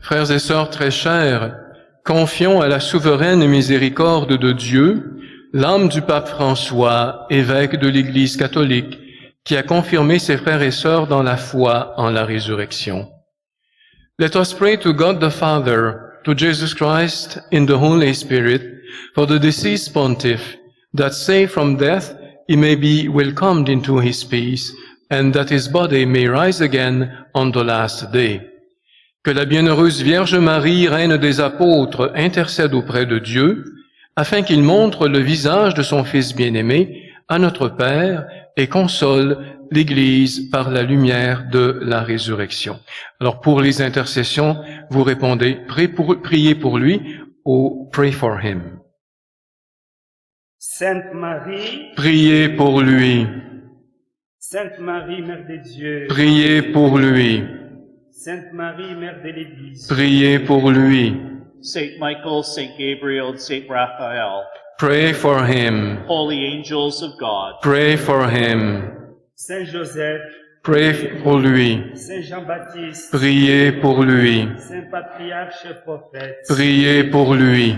Frères et sœurs très chers, confions à la souveraine miséricorde de Dieu l'âme du pape François, évêque de l'Église catholique, qui a confirmé ses frères et sœurs dans la foi en la résurrection. Let us pray to God the Father, to Jesus Christ in the Holy Spirit, for the deceased pontiff, that safe from death he may be welcomed into his peace, and that his body may rise again on the last day. Que la bienheureuse Vierge Marie, reine des apôtres, intercède auprès de Dieu, afin qu'il montre le visage de son Fils bien-aimé à notre Père et console l'Église par la lumière de la résurrection. Alors pour les intercessions, vous répondez, priez pour lui ou pray for him. Sainte Marie, Priez pour lui. Sainte Marie, Mère de Dieu, Priez pour lui. Sainte Marie, Mère de l'Église, Priez pour lui. Saint Michael, Saint Gabriel, and Saint Raphael, Pray for him. holy angels of God, Pray for him. Saint Joseph, Pray pour lui. Saint Jean-Baptiste, Priez pour lui. Saint Patriarche et Prophète, Priez pour lui.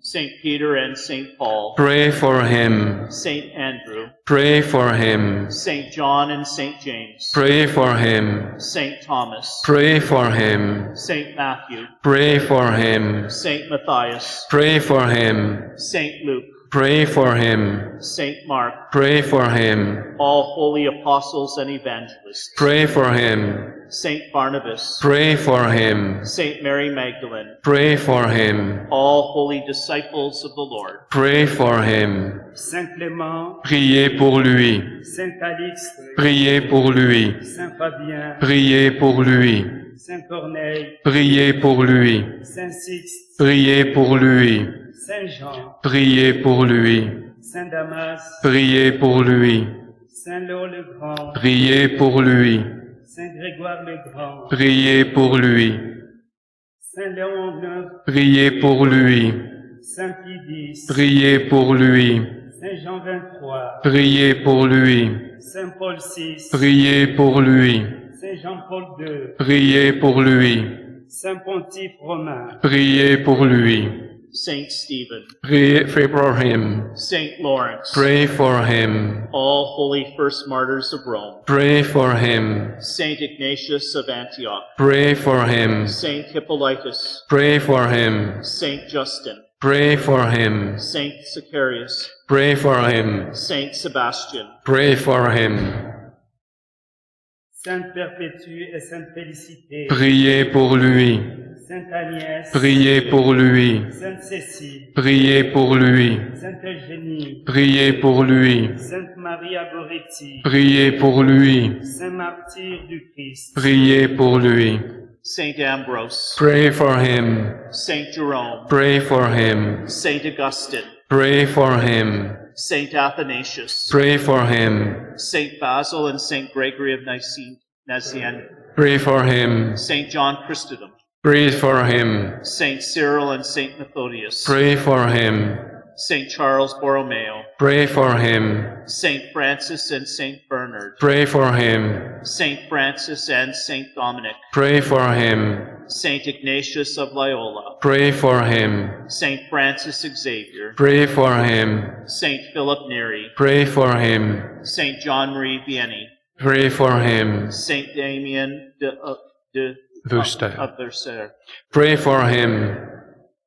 Saint Peter and Saint Paul, Pray for him. Saint Andrew, Pray for him. Saint John and Saint James, Pray for him. Saint Thomas, Pray for him. Saint Matthew, Pray for him. Saint Matthias, Pray for him. Saint Luke, Pray for him. Saint Mark, Pray for him. all holy apostles and evangelists, Pray for him. Saint Barnabas, Pray for him. Saint Mary Magdalene, Pray for him. all holy disciples of the Lord, Pray for him. Saint Clément, Priez pour lui. Saint Calixte, Priez pour lui. Saint Fabien, Priez pour lui. Saint Corneille, Priez pour lui. Saint Sixte, Priez pour lui. Saint Jean, Priez pour lui. Saint Damas, Priez pour lui. Saint Léon le Grand, Priez pour lui. Saint Grégoire le Grand, Priez pour lui. Saint Léon IX, Priez pour lui. Saint Pie X, Priez pour lui. Saint Jean XXIII, Priez pour lui. Saint Paul VI, Priez pour lui. Saint Jean-Paul II, Priez pour lui. Saint Pontife Romain, Priez pour lui. Saint Stephen, Pray for him. Saint Lawrence, Pray for him. all holy first martyrs of Rome, Pray for him. Saint Ignatius of Antioch, Pray for him. Saint Hippolytus, Pray for him. Saint Justin, Pray for him. Saint Zacharias, Pray for him. Saint Sebastian, Pray for him. Sainte Perpétue et Sainte Félicité, Priez pour lui. Sainte Agnès, Priez pour lui. Sainte Cécile, Priez pour lui. Sainte Eugénie, Priez pour lui. Sainte Maria Goretti, Priez pour lui. Saint Martyr du Christ, Priez pour lui. Saint Ambrose, Pray for him. Saint Jerome, Pray for him. Saint Augustine, Pray for him. Saint Athanasius, Pray for him. Saint Basil and Saint Gregory of Nazianzus, Pray for him. Saint John Chrysostom, Pray for him. Saint Cyril and Saint Methodius, Pray for him. Saint Charles Borromeo, Pray for him. Saint Francis and Saint Bernard, Pray for him. Saint Francis and Saint Dominic, Pray for him. Saint Ignatius of Loyola, Pray for him. Saint Francis Xavier, Pray for him. Saint Philip Neri, Pray for him. Saint John Marie Vianney, Pray for him. Saint Damien de Veuster. Verser, Pray for him.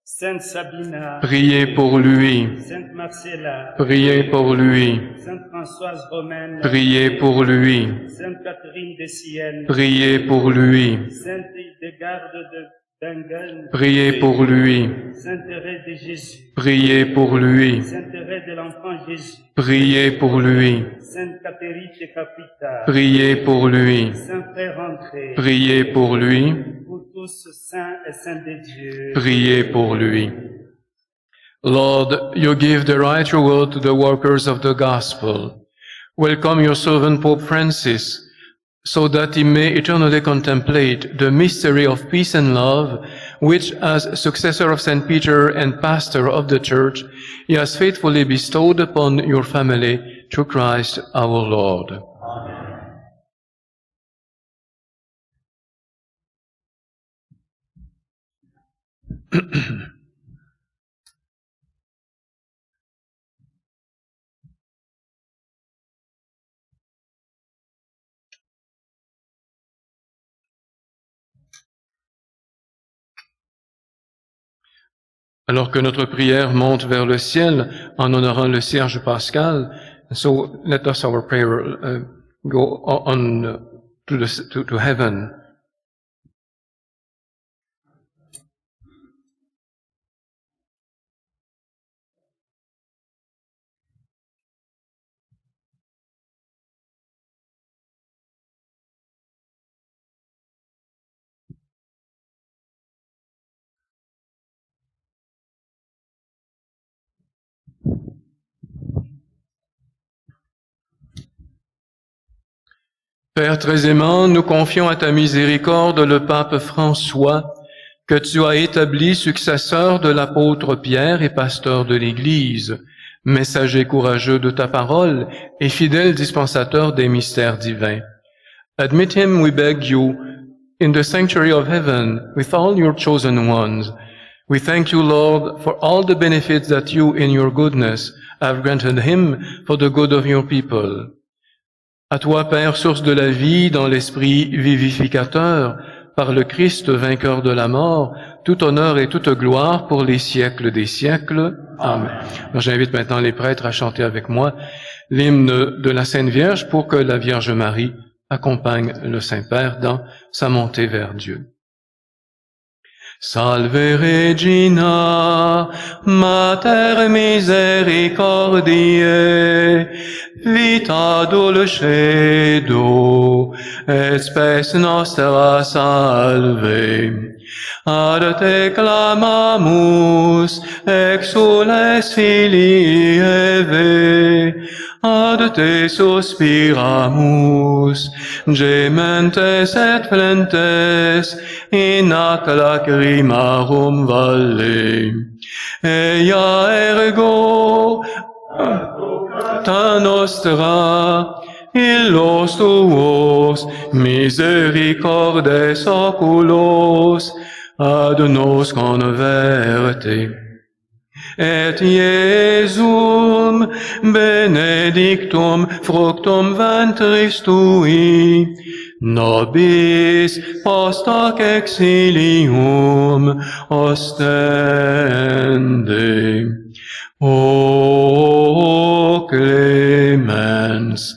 Sainte Sabina, Priez pour lui. Sainte Marcella, Priez pour lui. Sainte Françoise Romaine, Priez pour lui. Sainte Catherine de Sienne, Priez pour lui. Sainte Hildegarde de Bingen, Priez pour lui. Sainte Thérèse de Jésus, Priez pour lui. Sainte Thérèse de l'Enfant Jésus, Priez pour lui. Sainte Catherine de Capita, Priez pour lui. Saint Frère André, Priez pour lui. pour tous saints et saints de Dieu. Priez pour lui. Lord, you give the right reward to the workers of the gospel. Welcome your servant Pope Francis, so that he may eternally contemplate the mystery of peace and love, which, as successor of St. Peter and pastor of the Church, he has faithfully bestowed upon your family through Christ our Lord. Alors que notre prière monte vers le ciel en honorant le cierge pascal, so let us our prayer go on to heaven. Père très aimant, nous confions à ta miséricorde le pape François, que tu as établi successeur de l'apôtre Pierre et pasteur de l'Église, messager courageux de ta parole et fidèle dispensateur des mystères divins. Admit him, we beg you, in the sanctuary of heaven with all your chosen ones. We thank you, Lord, for all the benefits that you, in your goodness, have granted him for the good of your people. À toi, Père, source de la vie dans l'esprit vivificateur, par le Christ vainqueur de la mort, tout honneur et toute gloire pour les siècles des siècles. Amen. Alors, j'invite maintenant les prêtres à chanter avec moi l'hymne de la Sainte Vierge pour que la Vierge Marie accompagne le Saint-Père dans sa montée vers Dieu. Salve Regina, Mater misericordiae, vita dulcedo, et spes nostra salve. Ad te clamamus, exules filii Eve, ad te suspiramus, gementes et flentes, in ac lacrimarum valle. Ea ergo, ta nostra, illos tuos, misericordes oculos, ad nos converte. Et Iesum benedictum fructum ventris tui, nobis post hoc exilium ostende. O clemens,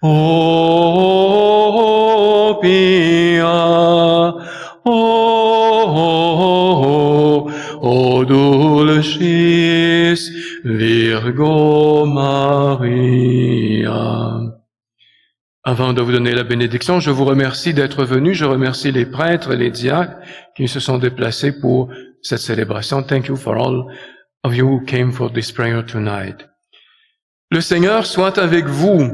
o pia, o dulcis Virgo Maria. Avant de vous donner la bénédiction, je vous remercie d'être venus. Je remercie les prêtres et les diacres qui se sont déplacés pour cette célébration. Thank you for all of you who came for this prayer tonight. Le Seigneur soit avec vous.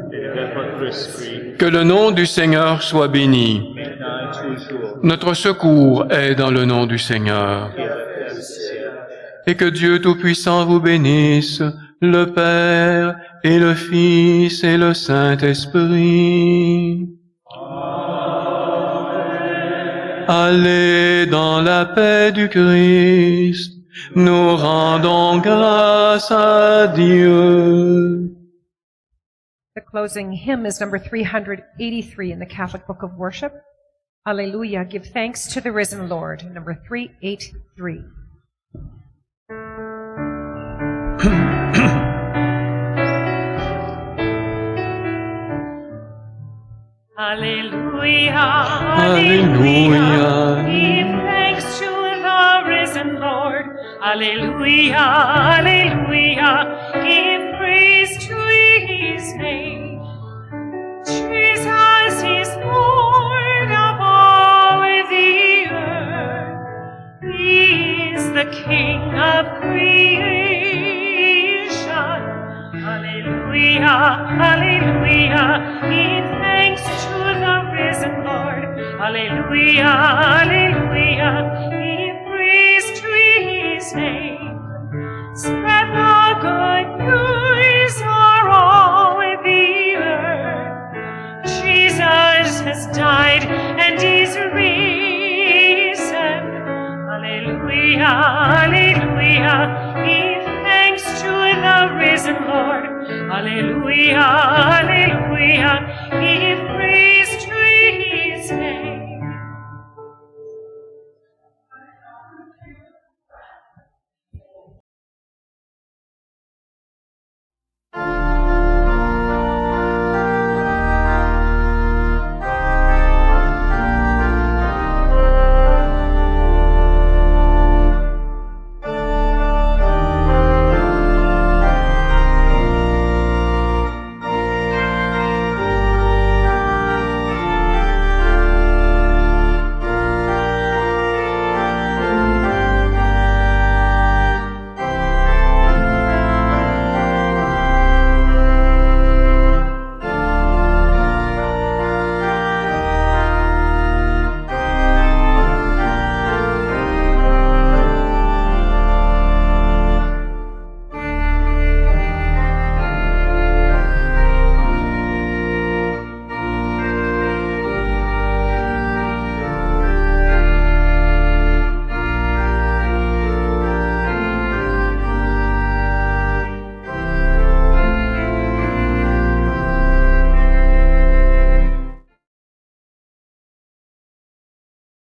Que le nom du Seigneur soit béni. Notre secours est dans le nom du Seigneur. Et que Dieu Tout-Puissant vous bénisse, le Père et le Fils et le Saint-Esprit. Allez dans la paix du Christ. Nous rendons grâce à Dieu. The closing hymn is number 383 in the Catholic Book of Worship. Alleluia, give thanks to the risen Lord, number 383. Alleluia, Alleluia. give thanks to the risen Lord. Alleluia, alleluia, give praise to his name. Jesus is Lord of all the earth. He is the King of creation. Alleluia, alleluia, give thanks to the risen Lord. Alleluia, alleluia, give praise to his name. Spread the good news o'er all the earth. Jesus has died and is risen. Alleluia, Alleluia.